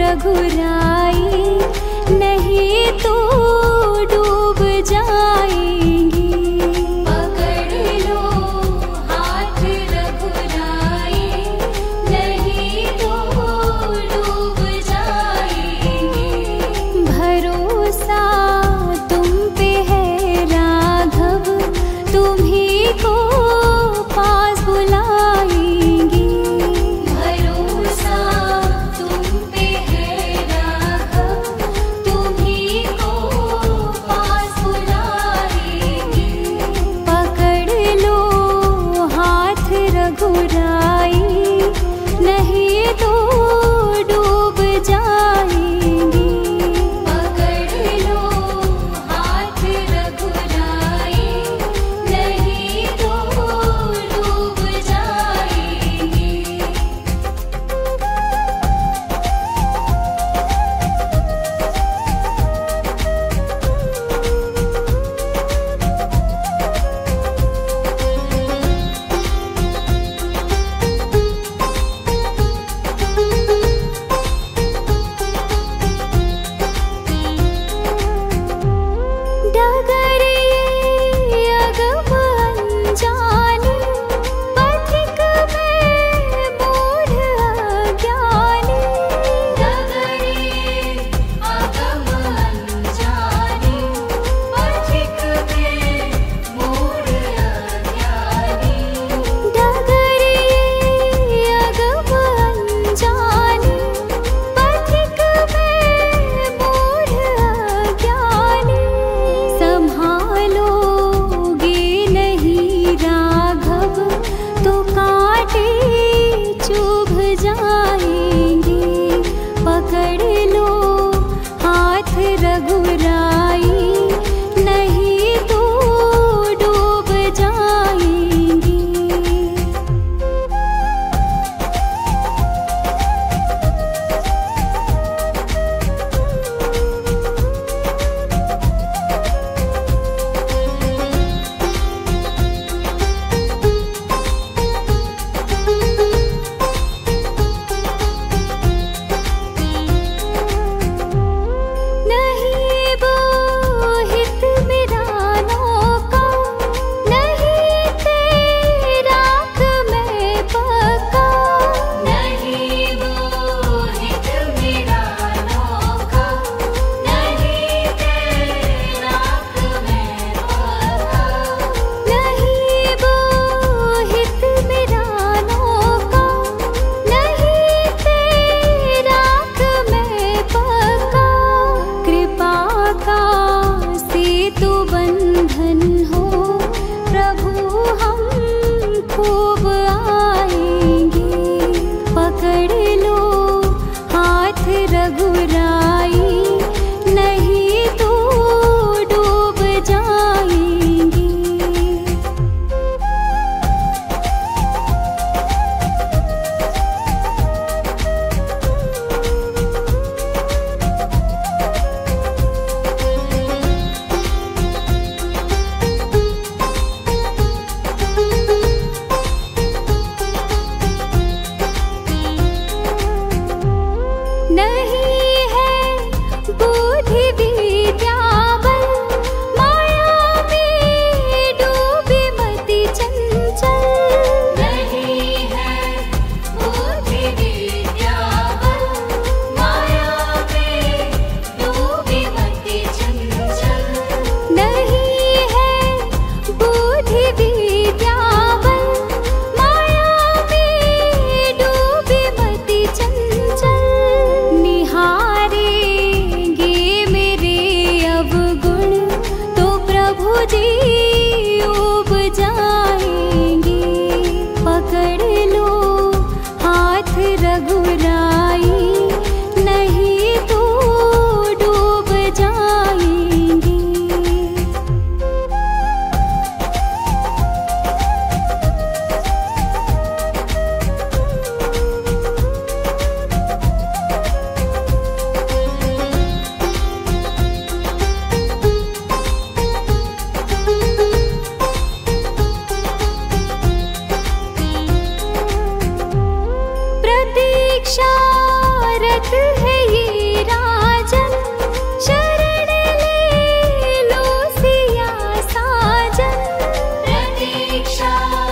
रघुराई, नहीं तो डूब जाएंगी। पकड़ लो हाथ रघुराई, नहीं तो डूब जाएंगी। भरोसा तुम पे है राघव, तुम्ही को पास बुलाएंगी। भरोसा तुम पे है राघव, तुम्ही को पास बुलाएंगी। पकड़ लो हाथ रघुराई, नहीं तो डूब जाएंगी। पकड़ लो हाथ रघुराई, नहीं तो डूब जाएंगी। डगरिए अगम अनजाने, पथिक में मूढ़ अज्ञानी। डगरिए अगम अनजाने, पथिक में मूढ़ अज्ञानी। डगरिए अगम अनजाने, पथिक में मूढ़ अज्ञानी। संभालोगे नहीं राघव, तो कांटे चुभ जाएंगे। पकड़ लो हाथ रघुराई, नहीं तो डूब जाएंगी। नहीं बोहित मेरा नौका, नहीं तैराक मैं पक्का। नहीं बोहित मेरा नौका, नहीं तैराक मैं पक्का। नहीं बोहित मेरा नौका, नहीं तैराक मैं पक्का। कृपा का सेतु बंधन हो, प्रभु हम खूब आएंगे। पकड़ लो हाथ रघुराई, नहीं तो डूब जाएंगी। नहीं है बुद्धि विद्या बल, माया में डूबी मति चंचल। नहीं है बुद्धि विद्या बल, माया में डूबी मति चंचल। नहीं है बुद्धि विद्या बल, माया में डूबी मति चंचल। निहारेंगे मेरे अवगुण, तो प्रभु जी उब जाएंगे। पकड़ लो हाथ रघुराई, नहीं तो डूब जाएंगी। प्रतीक्षारत है ये राजन, शरण ले लो सिया साजन। प्रतीक्षारत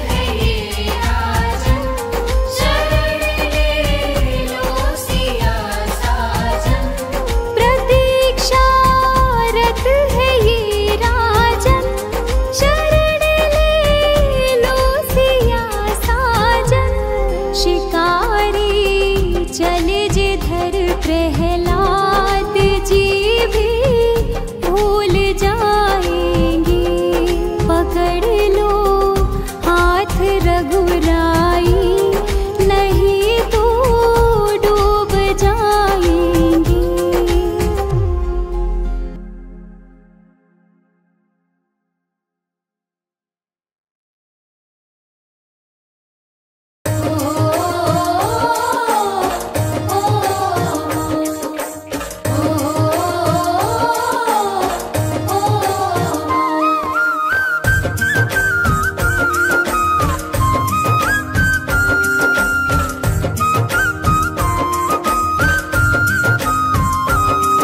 है ये राजन, शरण ले लो सिया साजन। प्रतीक्षारत है ये राजन, शरण ले लो सिया साजन। शिकारी चले जिधर प्रहलाद जी भी भूल जाएंगे। पकड़ लो हाथ रघुराई, नहीं तो डूब जाएंगे।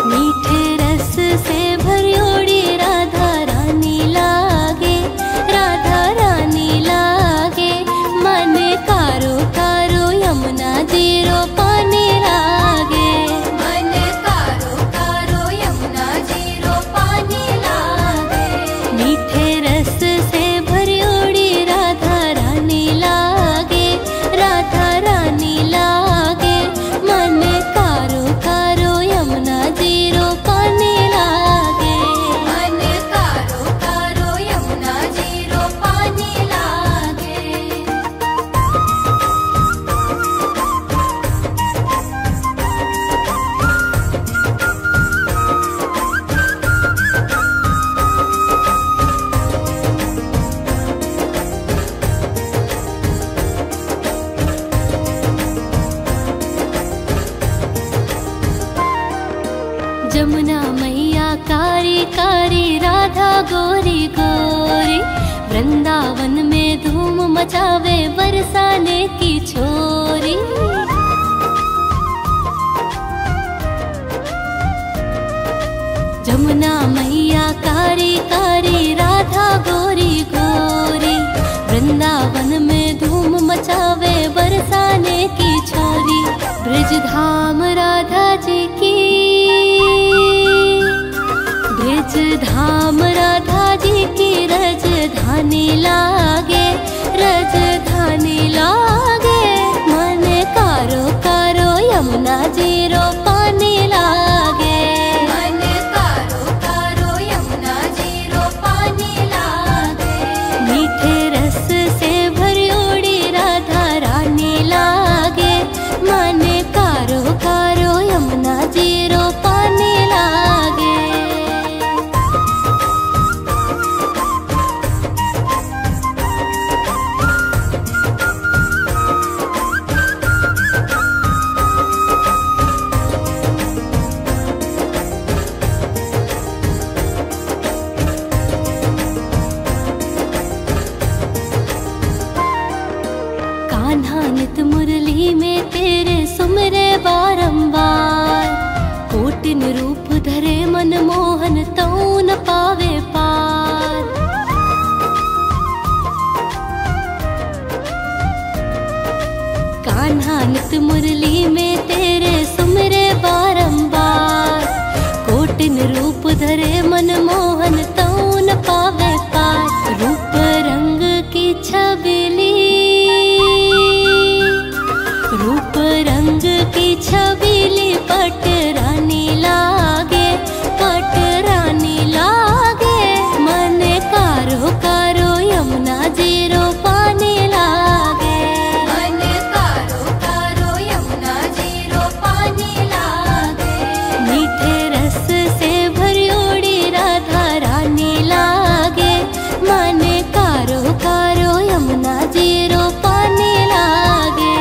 मीठे रस से भरियोड़ी राधा रानी लागे, राधा रानी लागे। मन कारो कारो यमुना जीरो पानी लागे, मन कारो कारो यमुना जीरो पानी लागे। मीठे रस से भरियोड़ी राधा रानी लागे, राधा रानी लागे। मन कारो कारो यमुना जीरो पानी लागे, मन कारो कारो यमुना जीरो पानी लागे। जमुना मैया कारी कारी, राधा गोरी गोरी। वृंदावन में धूम मचावे बरसाने की छोरी। जमुना मैया कारी कारी, राधा गोरी गोरी। वृंदावन में धूम मचावे बरसाने की छोरी। ब्रज धाम राधा जी की, ब्रज धाम राधा जी की रजधानी लागे, रजधानी लागे। मन कारो कारो यमुना जीरो पानी लागे, मन कारो कारो यमुना जीरो पानी लागे। मीठे रस से भरियोड़ी राधा रानी लागे, मन कारो कारो यमुना जीरो पानी लागे। कान्हा नित मुरली में तेरे सुमरे बारंबार। कोटिन रूप धरे मन मोहन तऊ न पावे पार। कान्हा नित मुरली में तेरे सुमरे बारंबार। कोटिन रूप धरे मन मोहन तऊ न पावे पार। रूप रंग की छबिली, रूप रंग की छबीली पट रानी लागे, पट रानी लागे। मन कारो कारो यमुना जीरो पानी लागे, मन कारो कारो यमुना जीरो पानी लागे। मीठे रस से भरियोड़ी राधा रानी लागे, मन कारो कारो यमुना जीरो पानी लागे।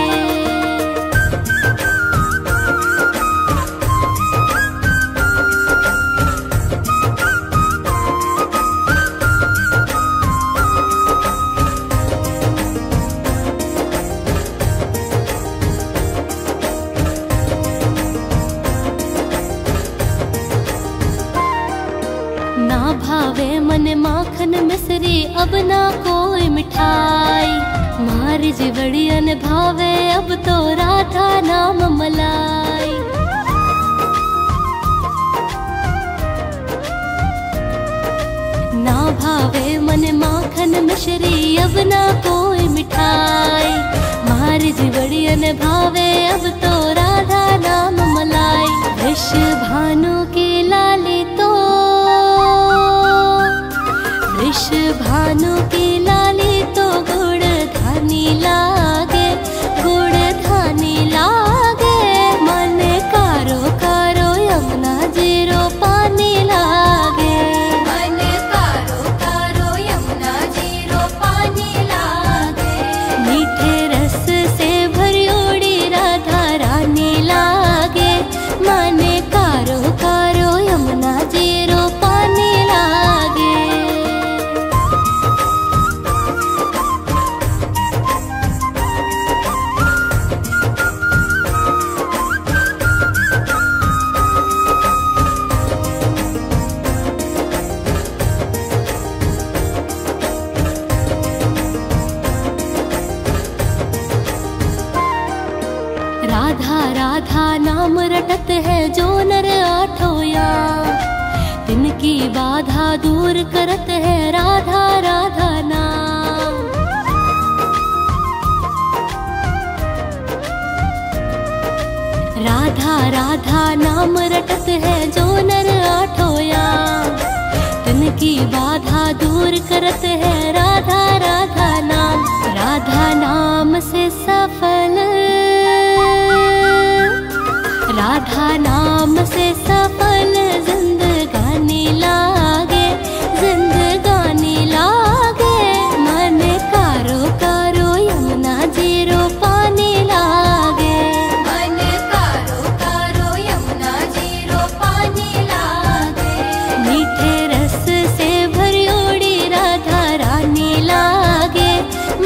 मिश्री अब ना कोई मिठाई। मार जीवड़ियन भावे अब तो राधा नाम मलाई। ना भावे मन माखन मिश्री अब ना कोई मिठाई। मार जीवड़ियन भावे अब तो राधा नाम मलाई। वृष भानु की लाली तो वृष भानु की लाली तो गुड़ धानी लागे, गुड़ धानी लागे। मन कारो कारो यमुना जीरो पानी लागे। मन कारो कारो यमुना जीरो पानी लागे। मीठे रस से भरी उड़ी राधा रानी लागे। मन कारो कारो यमुना जीरो पानी लागे। राधा राधा नाम रटत है जो नर आठोया। तिनकी बाधा दूर करत है राधा राधा नाम। राधा राधा नाम रटत है जो नर आठोया। तिनकी बाधा दूर करत है राधा राधा नाम। राधा नाम से सफल राधा नाम से सफल जिंदगानी लागे, जिंदगानी लागे। मन कारो कारो यमुना जीरो पानी लागे। मन कारो कारो यमुना जीरो पानी लागे। मीठे रस से भरी उड़ी राधा रानी लागे।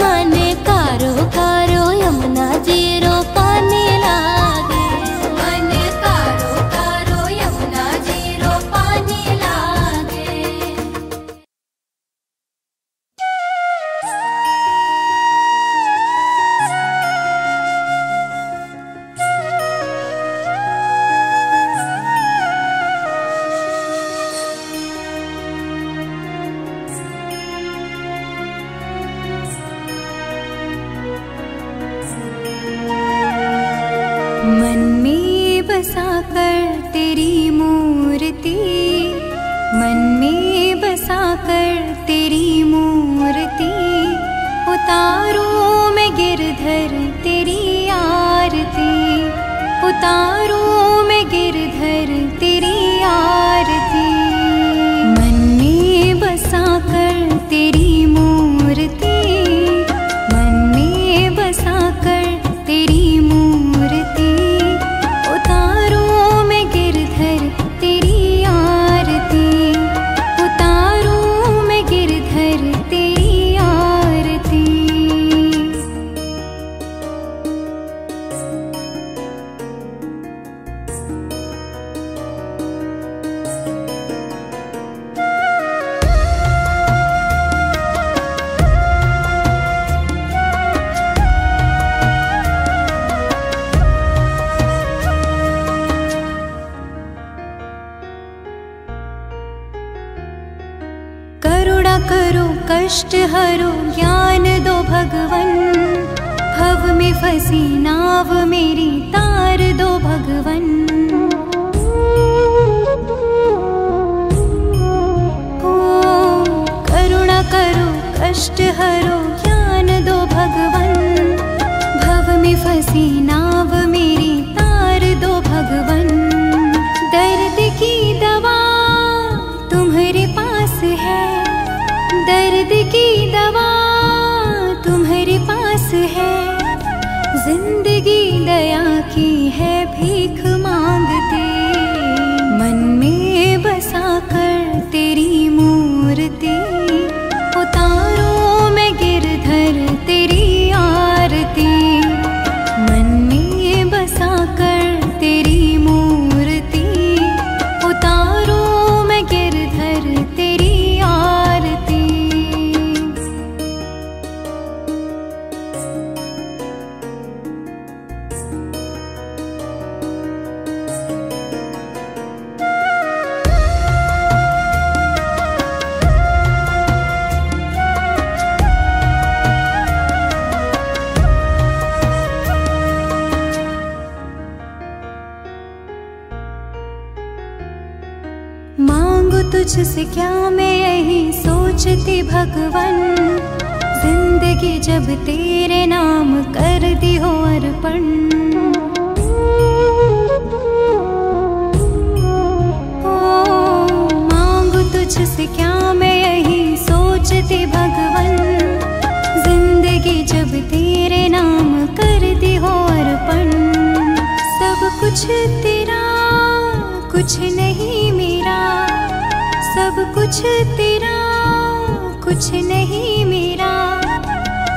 मन कारो कारो यमुना जीरो पानी लागे। मन में बसा कर तेरी मूर्ति, मन में बसा कर तेरी मूर्ति। उतारूं मैं गिरधर तेरी आरती, उतारूं मैं गिरधर तेरी आरती। मन में बसा कर तेरी मूर्ति, मन में बसा कर तेरी मूर्ति। उतारूं मैं गिरधर तेरी आरती, उतारूं मैं गिरधर तेरी आरती। करुणा करो कष्ट हरो ज्ञान दो भगवन। भव में फंसी नाव मेरी तार दो भगवन। ओ करुणा करो कष्ट हरो ज्ञान दो भगवन। भव में फंसी नाव मेरी तार दो भगवन। दर्द की दवा तुम्हारे पास है, दर्द की दवा तुम्हारे पास है। जिंदगी दया की है भीख मांगते। मन में बसा कर तेरी मूर्ति, उतारूं मैं गिरधर तेरी आरती। मन में बसा कर तेरी मूर्ति, उतारूं मैं गिरधर तेरी आरती। तुझसे क्या मैं यही सोचती भगवन, जिंदगी जब तेरे नाम कर दी हो अर्पण। ओ मांगू तुझसे क्या मैं यही सोचती भगवन, जिंदगी जब तेरे नाम कर दी हो अर्पण। सब कुछ तेरा कुछ नहीं मेरा, सब कुछ तेरा कुछ नहीं मेरा।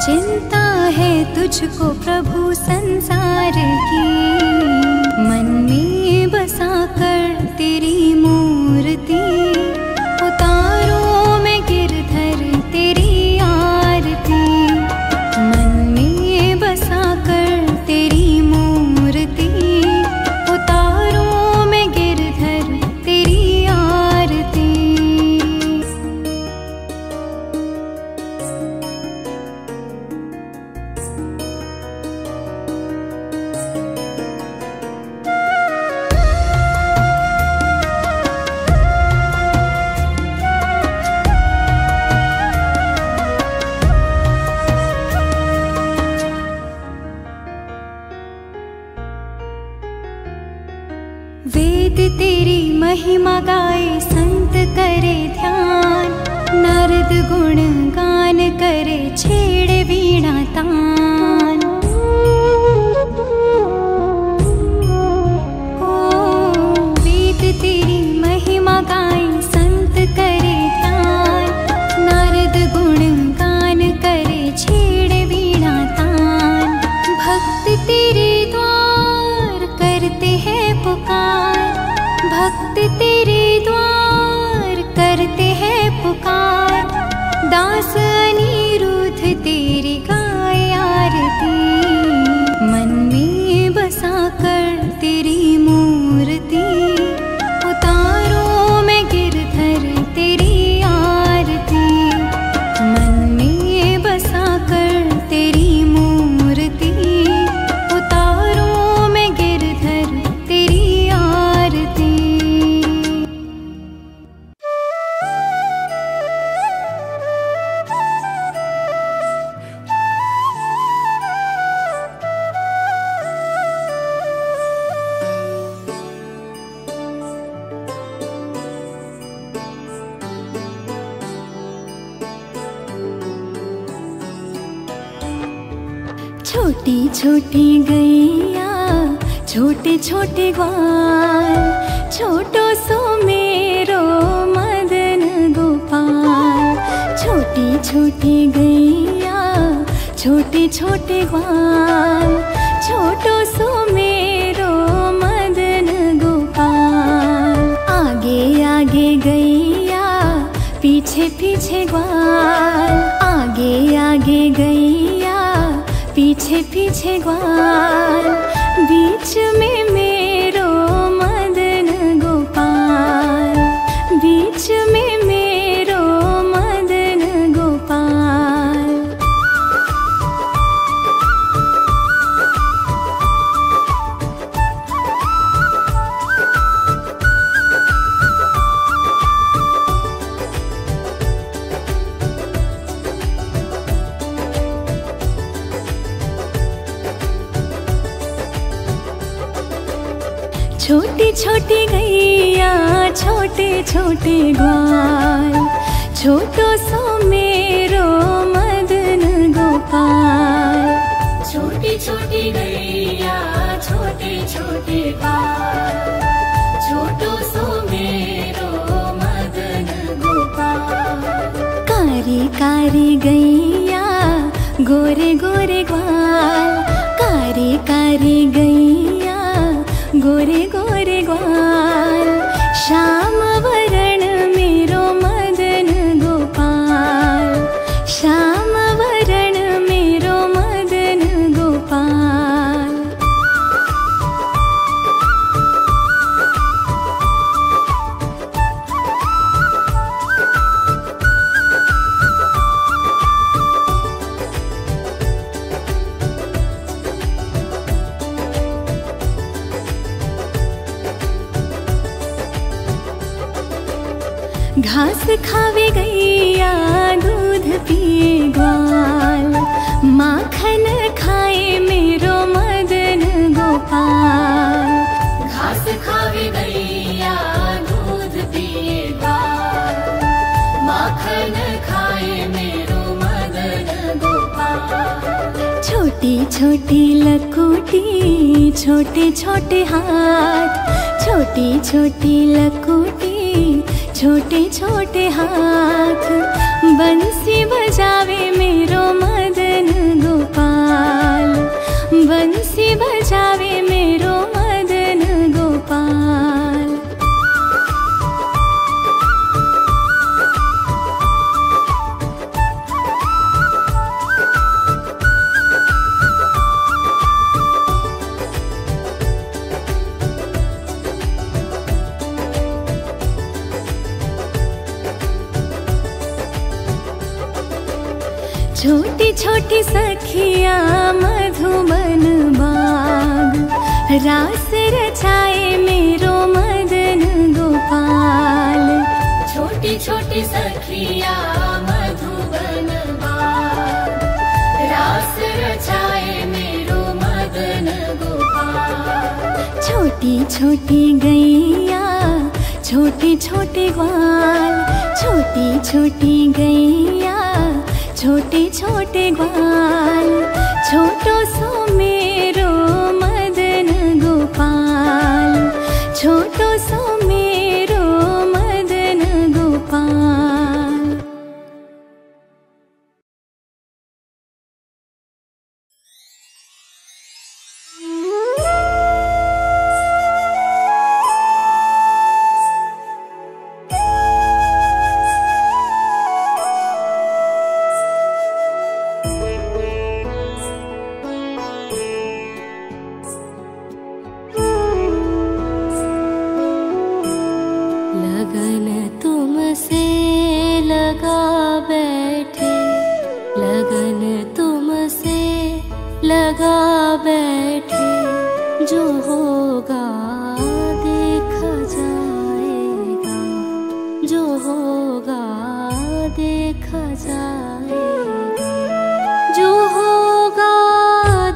चिंता है तुझको प्रभु संसार की, मन में बसा कर तेरी मूर्ति। उतारो मैं गिरधर तेरी आरती, मन में बसा कर तेरी मूर्ति। उतारो मैं गिरधर तेरी आरती। वेद तेरी महिमा गाए संत करे ध्यान, नारद गुण गान करे छेड़े वीणा तान। ओ वेद तेरी महिमा गाए संत करे ध्यान, नारद गुण गान करे छेड़े वीणा तान। भक्त तेरे द्वार करते हैं पुकार, भक्त तेरे द्वार करते हैं पुकार। दास अनिरुद्ध तेरी गाए आरती, मन में बसा कर तेरी मूर्ति। उतारो मैं गिरधर तेरी आरती, मन में बसा कर तेरी मूर्ति। उतारो मैं गिरधर तेरी आरती। छोटी छोटी गैया छोटे छोटे ग्वाल, छोटो सो मेरो मदन गोपाल। छोटी छोटी गैया छोटे छोटे ग्वाल, छोटो सो मेरो मदन गोपाल। आगे आगे गैया पीछे पीछे ग्वाल, आगे आगे गैया पीछे पीछे ग्वाल। बीच में मेरो मदन गोपाल, बीच में मेरो मदन गोपाल। छोटी छोटी गैया छोटे छोटे ग्वाल, छोटो सो मेरो मदन गोपाल। छोटी छोटी गैया छोटे छोटे ग्वाल, छोटो सो मेरो मदन गोपाल। कारी कारी गैया गोरे गोरे ग्वाल, कारी कारी गैया गोरे गोरे ग्वाल। श्याम वरण मेरो मदन गोपाल, श्याम वरण मेरो मदन गोपाल। घास खावे गैया दूध पिए ग्वाल, माखन खाए मेरो मदन गोपाल। घास खावे गैया दूध पिए ग्वाल, माखन खाए मेरो मदन गोपाल। छोटी छोटी लकुटी छोटे छोटे हाथ, छोटी छोटी लकुटी छोटे छोटे हाथ, बंसी बजावे मेरो मदन गोपाल, बंसी बजावे मेरो मदन गोपाल। छोटी छोटी सखिया मधुबन बाग, रास रचाए मेरो मदन गोपाल। छोटी छोटी सखिया मधुबन बाग, रास रचाए मेरो मदन गोपाल। छोटी छोटी गैया छोटे छोटे ग्वाल, छोटी छोटी गैया छोटे छोटे ग्वाल, छोटो सो मेरो मदन गोपाल, छोटो सो मेरो मदन गोपाल। लगन तुमसे लगा बैठे, लगन तुमसे लगा बैठे, जो होगा देखा जाएगा, जो होगा देखा जाएगा, जो होगा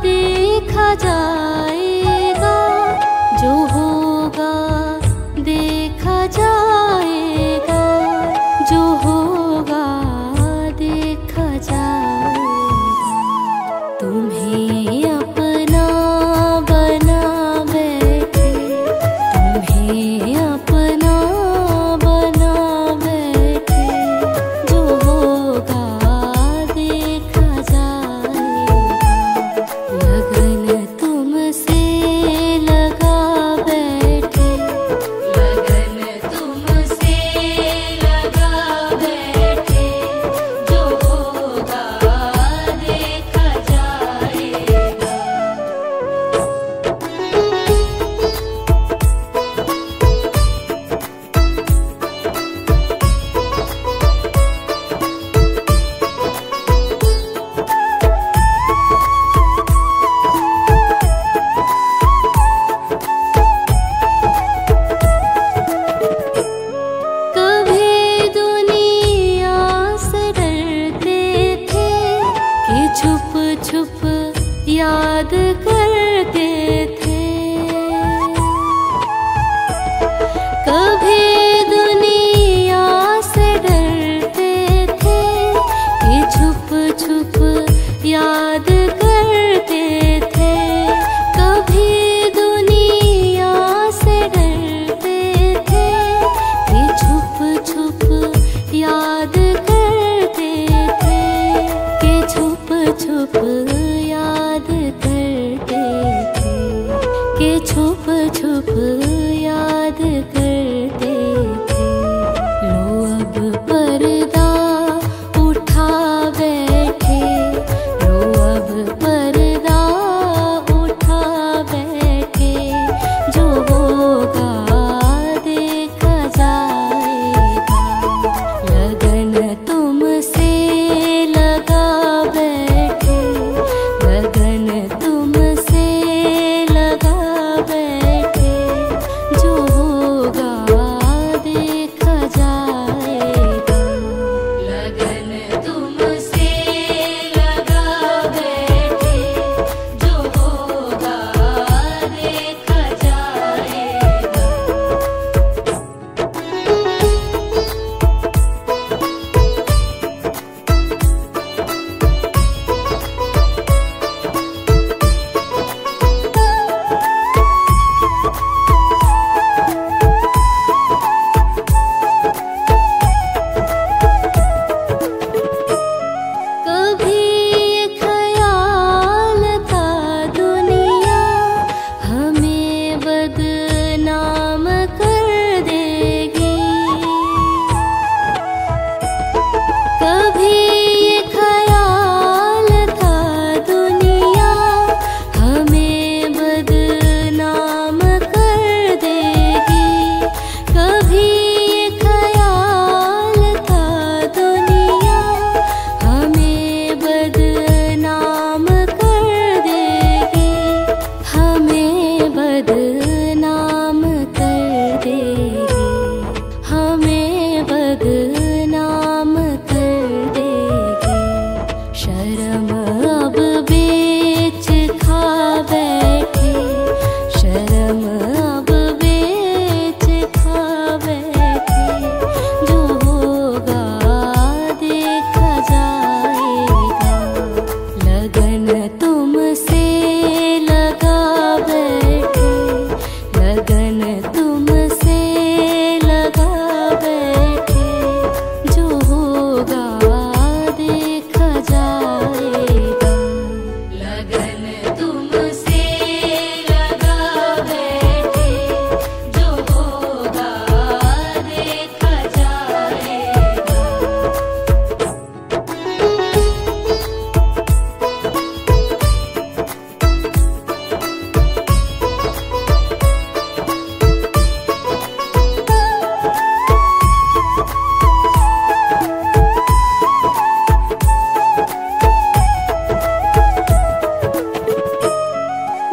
देखा जाएगा, जो होगा देखा जाएगा, जो होगा देखा जाएगा। तुम्हें अपना बना बैठे, तुम्हें अपना बना बैठे, जो होगा देखा जाएगा। लगन तुमसे लगा बैठे, लगन तुमसे लगा बैठे, जो होगा देखा जाएगा। कभी दुनिया से डरते थे कि छुप छुप याद करते थे, कभी दुनिया से डरते थे कि छुप छुप याद करते थे, कभी दुनिया से डरते थे कि छुप छुप याद करते थे, कि छुप छुप याद करते थे, कि छुप छुप याद करते थे। लो अब पर्दा उठा बैठे, लो अब पर्दा उठा बैठे, जो होगा देखा जाएगा। लगन तुमसे लगा बैठे, लगन तुमसे लगा बैठे, जो होगा बदनाम कर देगी, हमें बदनाम कर देगी। शर्म अब बेच खा बैठे, शर्म अब बेच खा बैठे। जो होगा देखा जाएगा, लगन तुमसे लगा बैठे, लगन तुमसे लगा बैठे। जो होगा देखा जाएगा, लगन तुमसे लगा बैठे। जो होगा देखा जाएगा।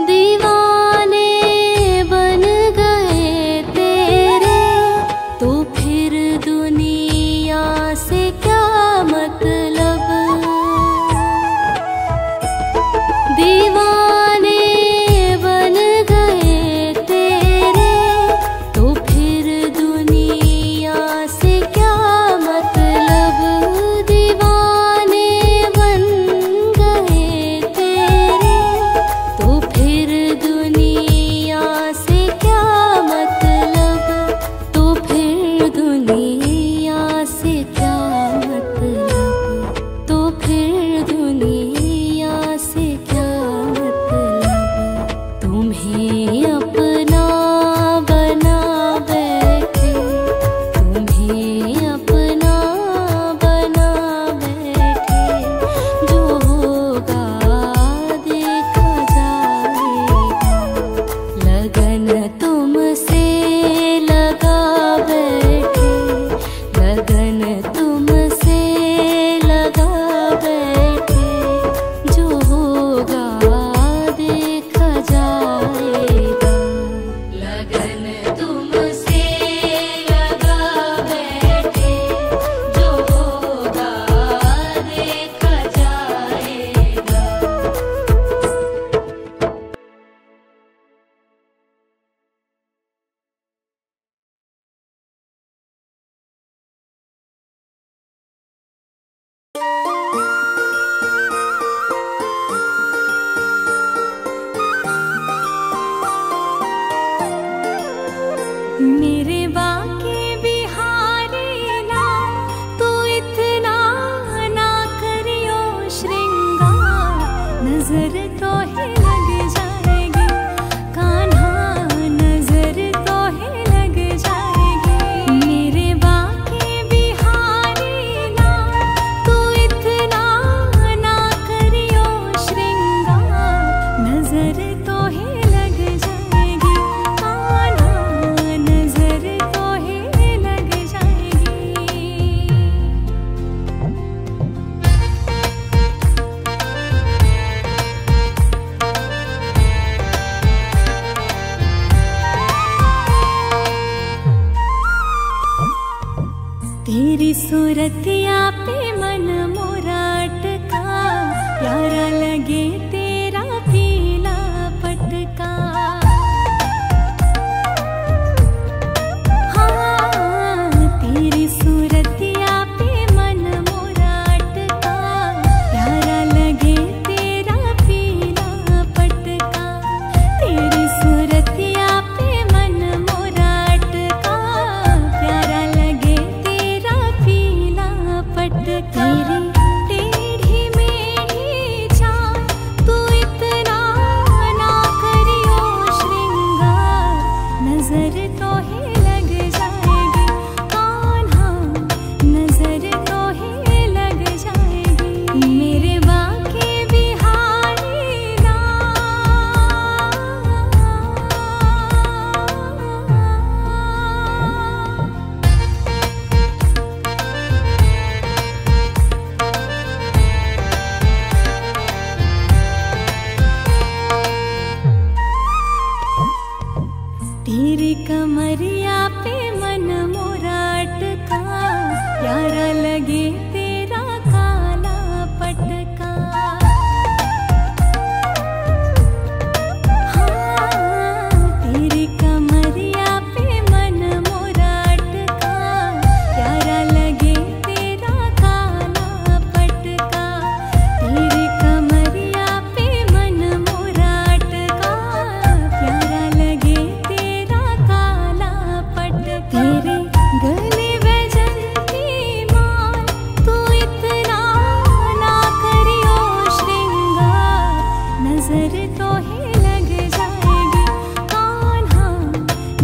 दीवाने बन गए तेरे, तो फिर दुनिया से क्या मतलब। दीवाने बन गए तेरे, तो फिर दुनिया से क्या मतलब। दीवाने बन गए तेरे, तो फिर दुनिया से क्या मतलब। तो फिर दुनिया से क्या मतलब। तो फिर दुनिया से क्या मतलब। तुम्हें अपना बना बैठे, तुम्हें अपना बना बैठे। जो होगा देखा जाएगा, लगन तुमसे लगा बैठे, लगन तुमसे लगा बैठे। जो होगा देखा जाएगा, लगन तुमसे लगा बैठे। जो होगा देखा जाएगा। मेरे बाके बिहारी ना, तू इतना ना करियो श्रृंगार। नजर तो है लग जाएगी कान्हा, नजर तो है लग जाएगी। मेरे बाके बिहारी ना, तू इतना ना करियो श्रृंगार। नजर तो है लग जाएगी कान्हा, नजर तो है लग जाएगी। तेरी सूरतिया पे मन मोरा अटका, प्यारा लगे तेरा पीला पटका। हाँ, तेरी सूरतिया पे मन मोरा अटका, प्यारा लगे तेरा पीला पटका। तेरी सूरतिया पे मन मोरा अटका, प्यारा लगे तेरा पीला पटका। तेरी कमरिया पे मन मोरा अटका, प्यारा लगे तेरा काला पटका। हाँ, तेरी कमरिया पे मन मोरा अटका, प्यारा लगे तेरा काला पटका। तेरी कमरिया पे मन मोरा अटका, प्यारा लगे तेरा काला पटका। तेरे गले वैजंती माल, तू इतना ना करियो श्रृंगार, नजर तो ही लग जाएगी कान्हा,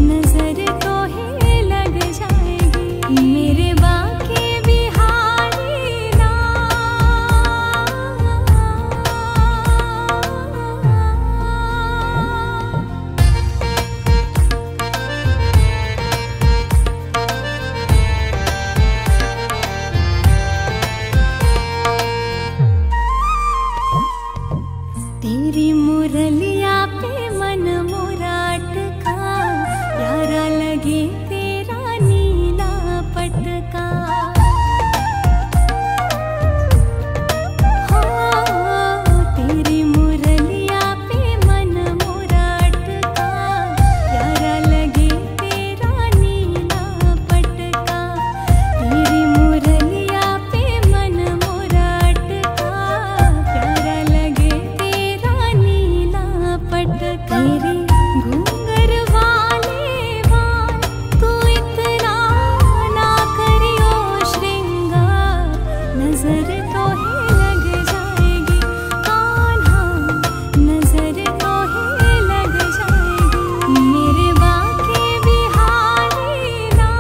नजर तो ही लग जाएगी। मेरे बाके बिहारी ना, तेरी मुरलिया पे मन मोरा अटका, प्यारा लगे तेरा नीला पटका। हाँ, तेरी मुरलिया पे मन मोरा अटका, प्यारा लगे तेरा नीला पटका। तेरी मुरलिया पे मन मोरा अटका, प्यारा लगे तेरा नीला पटका। तेरे घूंघर वाले बाल, तू इतना ना करियो श्रृंगार, नजर तो ही लग जाएगी कान्हा, नजर तो ही लग जाएगी। मेरे बाके बिहारी ना,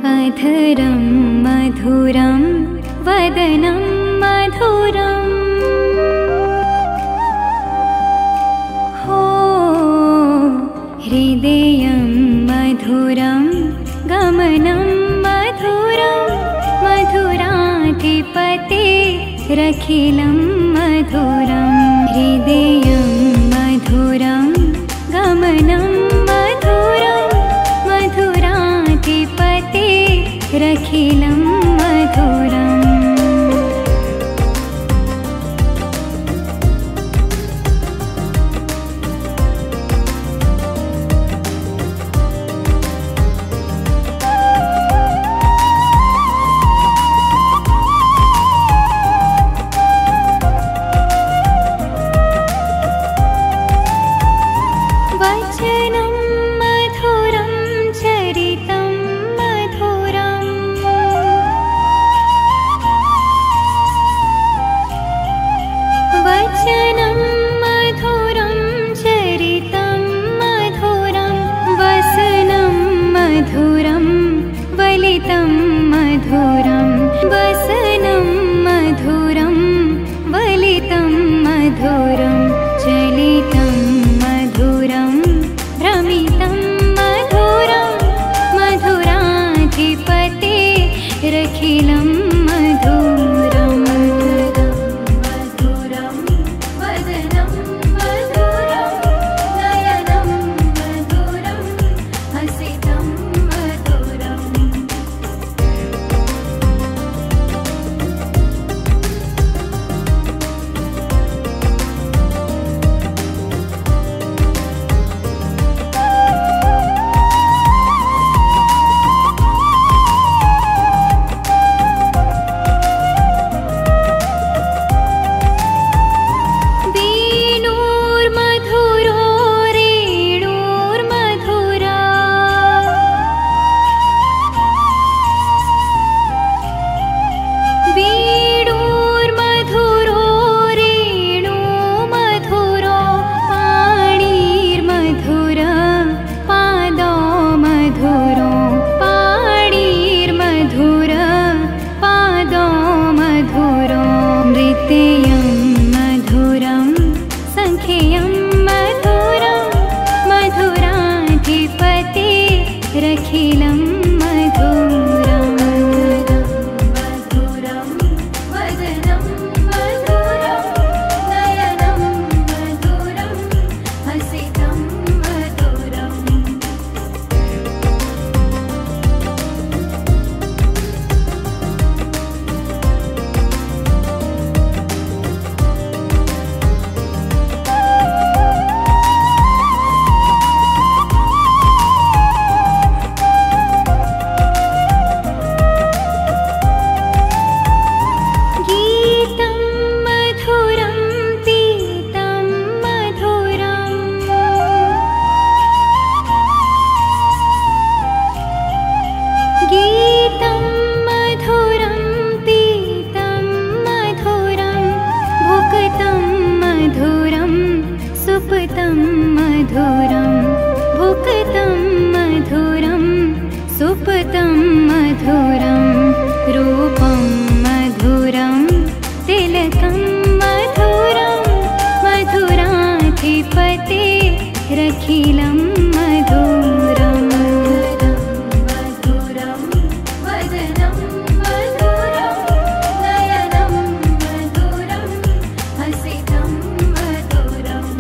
अधरं मधुरं वदनं मधुरम्, हो हृदयं मधुरं गमनं मधुरं, मधुराधिपते रखिलं मधुरं। हृदयं मधुरं गमनं मधुरं, मधुराधिपते रखिलं मधुरम्। सुप्तं मधुरं भुक्तं मधुरं सुप्तं मधुरं रूपं मधुरं तिलकं मधुरं मधुराधिपते रखिलं मधुरं मधुरं वदनं मधुरं नयनं मधुरं हसितं मधुरम्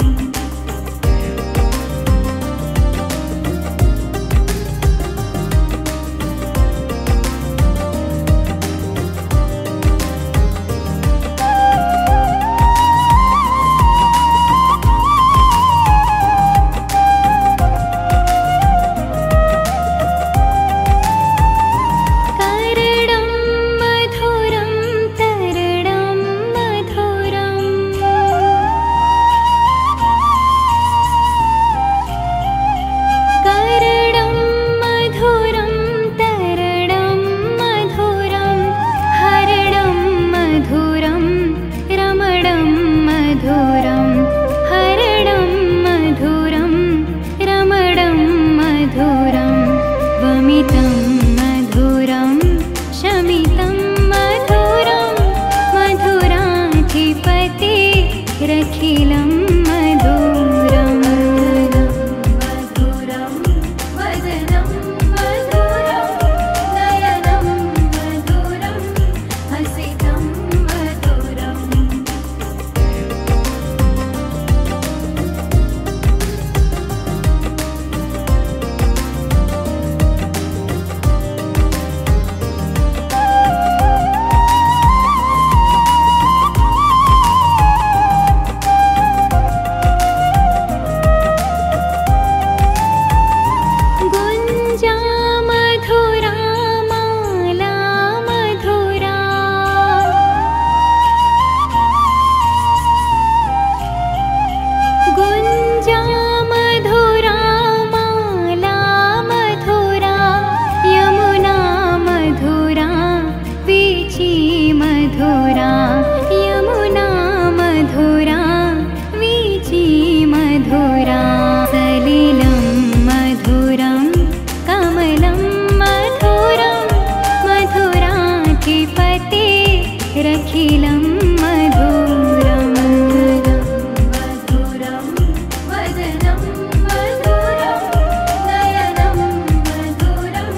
रखिलं मधुरं मधुरं वदनं मधुरं नयनं मधुरं हसितं मधुरम् रखिलं मधुरं मधुरं वदनं मधुरं नयनं मधुरं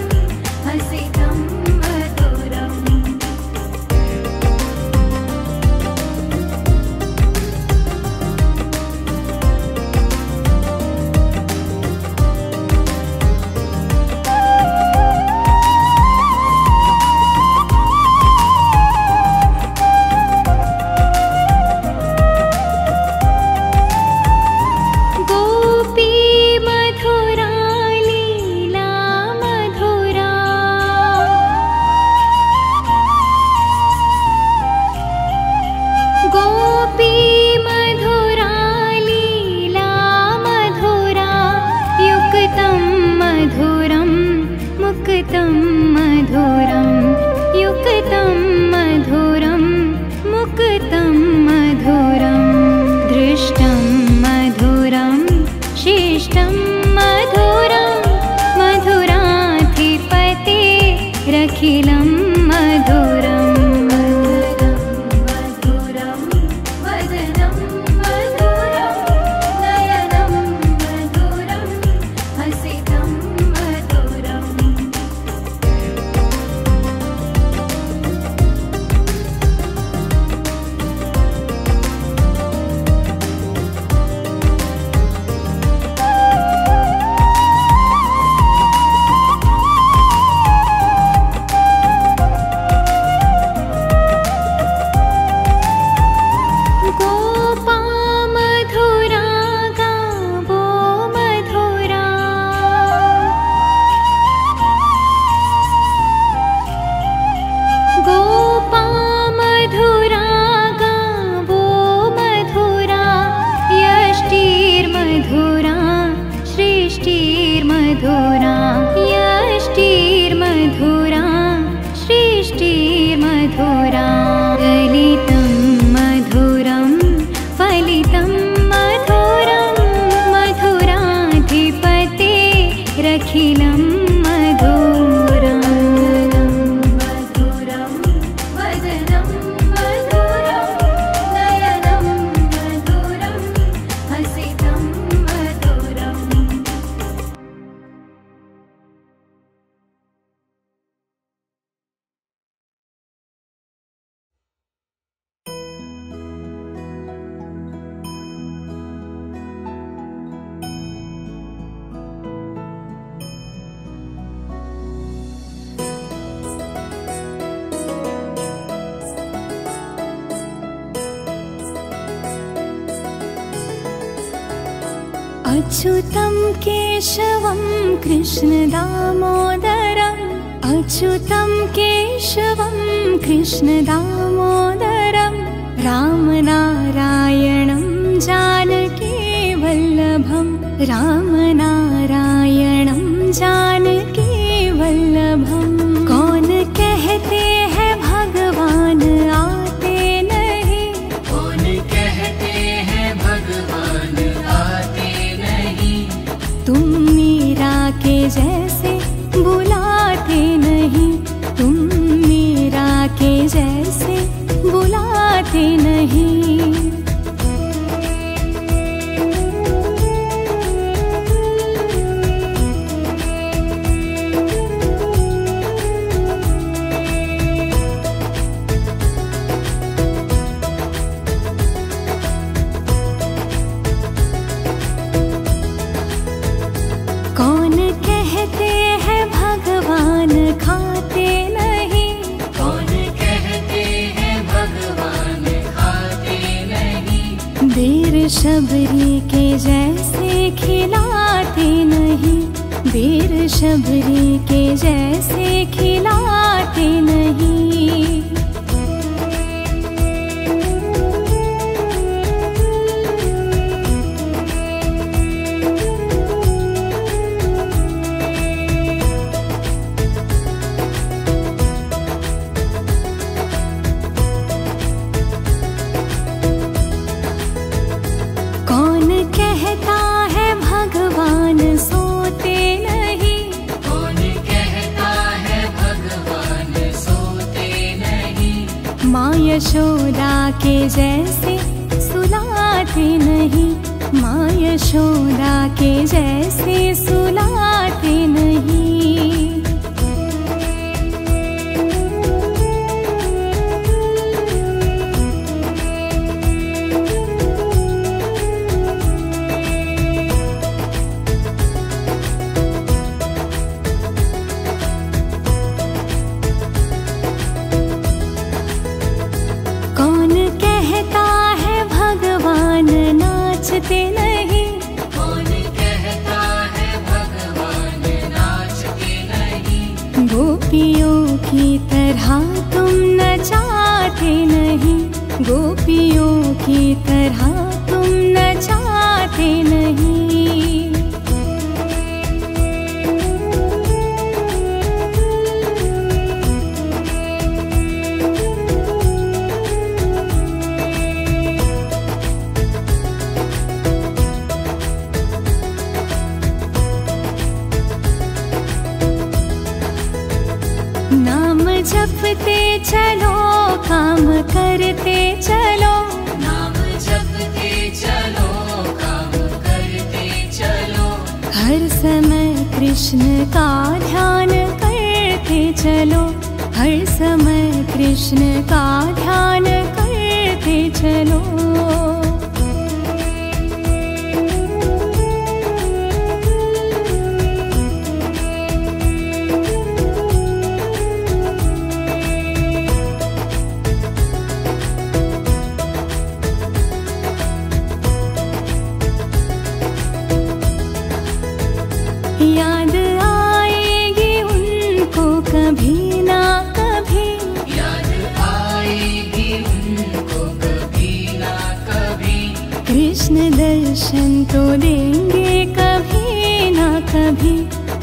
हसितं मधुरम् मुक्तं मधुरं युक्तं मधुरं मुक्तं मधुरं दृष्टं मधुरं शिष्टं मधुरं मधुराधिपते रखिलं मधुरं मधुरं वदनं मधुरं नयनं मधुरं हसितं मधुरम् गलितं मधुरं फलितं मधुरं अच्युतं केशवं कृष्णदामोदरम् अच्युतं केशवं कृष्णदामोदरम् रामनारायणं जानकीवल्लभं रामनारायणं जानकीवल्लभम् कौन कहते हैं भगवान आते नहीं कौन कहते हैं भगवान आते नहीं तुम मीरा के जैसे बुलाते नहीं तुम मीरा के जैसे बुलाते नहीं कौन कहते हैं भगवान खाते नहीं कौन कहते हैं भगवान खाते नहीं देर शबरी के जैसे खिलाते नहीं देर शबरी के जैसे खिलाते नहीं कौन कहता है भगवान सोते नहीं कौन कहता है भगवान सोते नहीं माँ यशोदा के जैसे सुलाते नहीं माँ यशोदा के जैसे सुलाते नहीं कौन कहता है भगवान नाचते नहीं कौन कहता है भगवान नाचते नहीं गोपियों की तरह तुम नचाते नहीं गोपियों की तरह तुम नचाते नहीं नाम जपते चलो काम करते चलो नाम जपते चलो काम करते चलो हर समय कृष्ण का ध्यान करते चलो हर समय कृष्ण का ध्यान करते चलो याद आएगी उनको कभी ना कभी याद आएगी उनको कभी ना कभी कृष्ण दर्शन तो देंगे कभी ना कभी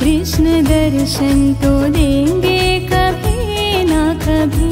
कृष्ण दर्शन तो देंगे कभी ना कभी